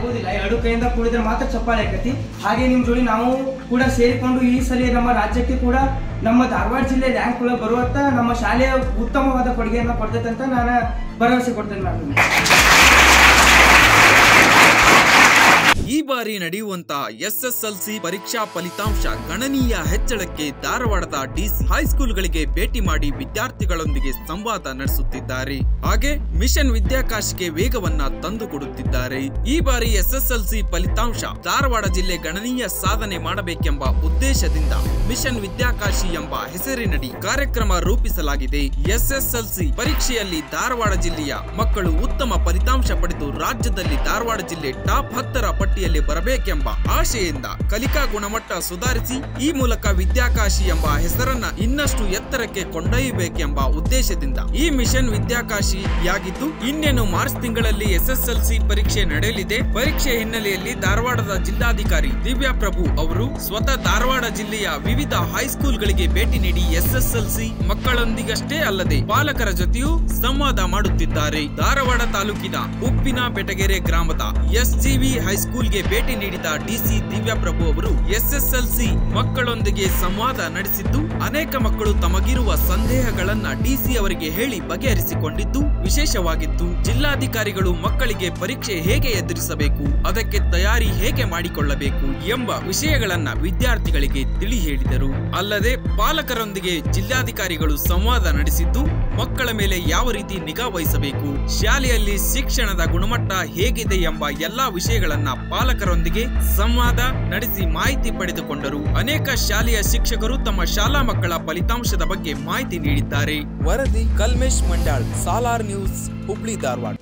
ಆಗೋದಿಲ್ಲ, ಎರಡು ಕೈಯಿಂದ ಕೂಡಿದ್ರೆ ಮಾತ್ರ ಚಪ್ಪಾಳೆ ಆಕತಿ. ಹಾಗೆ ನಿಮ್ಮ ಜೋಡಿ ನಾವು ಕೂಡ ಸೇರಿಕೊಂಡು ಈ ಸಲ ನಮ್ಮ ರಾಜ್ಯಕ್ಕೆ ಕೂಡ ನಮ್ಮ ಧಾರವಾಡ ಜಿಲ್ಲೆ ರ್ಯಾಂಕ್ ಒಳಗೆ ಬರುವಂತ ನಮ್ಮ ಶಾಲೆಯ ಉತ್ತಮವಾದ ಕೊಡುಗೆಯನ್ನು ಕೊಡ್ತೈತೆ ಅಂತ ನಾನು ಭರವಸೆ ಕೊಡ್ತೇನೆ ನಾನು. ಈ ಬಾರಿ ನಡೆಯುವಂತಹ SSLC ಪರೀಕ್ಷಾ ಫಲಿತಾಂಶ ಗಣನೀಯ ಹೆಚ್ಚಳಕ್ಕೆ ಧಾರವಾಡದ DC ಹೈಸ್ಕೂಲ್ಗಳಿಗೆ ಭೇಟಿ ಮಾಡಿ ವಿದ್ಯಾರ್ಥಿಗಳೊಂದಿಗೆ ಸಂವಾದ ನಡೆಸುತ್ತಿದ್ದಾರೆ. ಹಾಗೆ ಮಿಷನ್ ವಿದ್ಯಾಕಾಶಿಗೆ ವೇಗವನ್ನ ತಂದುಕೊಡುತ್ತಿದ್ದಾರೆ. ಈ ಬಾರಿ SSLC ಫಲಿತಾಂಶ ಧಾರವಾಡ ಜಿಲ್ಲೆ ಗಣನೀಯ ಸಾಧನೆ ಮಾಡಬೇಕೆಂಬ ಉದ್ದೇಶದಿಂದ ಮಿಷನ್ ವಿದ್ಯಾಕಾಶಿ ಎಂಬ ಹೆಸರಿನಡಿ ಕಾರ್ಯಕ್ರಮ ರೂಪಿಸಲಾಗಿದೆ. SSLC ಪರೀಕ್ಷೆಯಲ್ಲಿ ಧಾರವಾಡ ಜಿಲ್ಲೆಯ ಮಕ್ಕಳು ಉತ್ತಮ ಫಲಿತಾಂಶ ಪಡೆದು ರಾಜ್ಯದಲ್ಲಿ ಧಾರವಾಡ ಜಿಲ್ಲೆ ಟಾಪ್ 10ರ ಪಟ್ಟಿಯಲ್ಲಿ ಬರಬೇಕೆಂಬ ಆಶೆಯಿಂದ ಕಲಿಕಾ ಗುಣಮಟ್ಟ ಸುಧಾರಿಸಿ ಈ ಮೂಲಕ ವಿದ್ಯಾಕಾಶಿ ಎಂಬ ಹೆಸರನ್ನ ಇನ್ನಷ್ಟು ಎತ್ತರಕ್ಕೆ ಕೊಂಡೊಯ್ಯಬೇಕೆಂಬ ಉದ್ದೇಶದಿಂದ ಈ ಮಿಷನ್ ವಿದ್ಯಾಕಾಶಿಯಾಗಿದ್ದು, ಇನ್ನೇನು ಮಾರ್ಚ್ ತಿಂಗಳಲ್ಲಿ SSLC ಪರೀಕ್ಷೆ ನಡೆಯಲಿದೆ. ಪರೀಕ್ಷೆ ಹಿನ್ನೆಲೆಯಲ್ಲಿ ಧಾರವಾಡದ ಜಿಲ್ಲಾಧಿಕಾರಿ ದಿವ್ಯಾ ಪ್ರಭು ಅವರು ಸ್ವತಃ ಧಾರವಾಡ ಜಿಲ್ಲೆಯ ವಿವಿಧ ಹೈಸ್ಕೂಲ್ಗಳಿಗೆ ಭೇಟಿ ನೀಡಿ SSLC ಮಕ್ಕಳೊಂದಿಗಷ್ಟೇ ಅಲ್ಲದೆ ಪಾಲಕರ ಜೊತೆಯೂ ಸಂವಾದ ಮಾಡುತ್ತಿದ್ದಾರೆ. ಧಾರವಾಡ ತಾಲೂಕಿನ ಉಪ್ಪಿನ ಬೆಟಗೆರೆ ಗ್ರಾಮದ SGV ಹೈಸ್ಕೂಲ್ಗೆ ಭೇಟಿ ನೀಡಿದ DC ದಿವ್ಯಾ ಪ್ರಭು ಅವರು SSLC ಮಕ್ಕಳೊಂದಿಗೆ ಸಂವಾದ ನಡೆಸಿದ್ದು, ಅನೇಕ ಮಕ್ಕಳು ತಮಗಿರುವ ಸಂದೇಹಗಳನ್ನ DC ಅವರಿಗೆ ಹೇಳಿ ಬಗೆಹರಿಸಿಕೊಂಡಿದ್ದು ವಿಶೇಷವಾಗಿತ್ತು. ಜಿಲ್ಲಾಧಿಕಾರಿಗಳು ಮಕ್ಕಳಿಗೆ ಪರೀಕ್ಷೆ ಹೇಗೆ ಎದುರಿಸಬೇಕು, ಅದಕ್ಕೆ ತಯಾರಿ ಹೇಗೆ ಮಾಡಿಕೊಳ್ಳಬೇಕು ಎಂಬ ವಿಷಯಗಳನ್ನ ವಿದ್ಯಾರ್ಥಿಗಳಿಗೆ ತಿಳಿ ಹೇಳಿದರು. ಅಲ್ಲದೆ ಪಾಲಕರೊಂದಿಗೆ ಜಿಲ್ಲಾಧಿಕಾರಿಗಳು ಸಂವಾದ ನಡೆಸಿದ್ದು, ಮಕ್ಕಳ ಮೇಲೆ ಯಾವ ರೀತಿ ನಿಗಾ ವಹಿಸಬೇಕು, ಶಾಲೆಯಲ್ಲಿ ಶಿಕ್ಷಣದ ಗುಣಮಟ್ಟ ಹೇಗಿದೆ ಎಂಬ ಎಲ್ಲಾ ವಿಷಯಗಳನ್ನ ಪಾಲಕರೊಂದಿಗೆ ಸಂವಾದ ನಡೆಸಿ ಮಾಹಿತಿ ಪಡೆದುಕೊಂಡರು. ಅನೇಕ ಶಾಲೆಯ ಶಿಕ್ಷಕರು ತಮ್ಮ ಶಾಲಾ ಮಕ್ಕಳ ಫಲಿತಾಂಶದ ಬಗ್ಗೆ ಮಾಹಿತಿ ನೀಡಿದ್ದಾರೆ. ವರದಿ ಕಲ್ಮೇಶ್ ಮಂಡಾಳ್, ಸಾಲಾರ್ ನ್ಯೂಸ್, ಹುಬ್ಳಿ ಧಾರವಾಡ.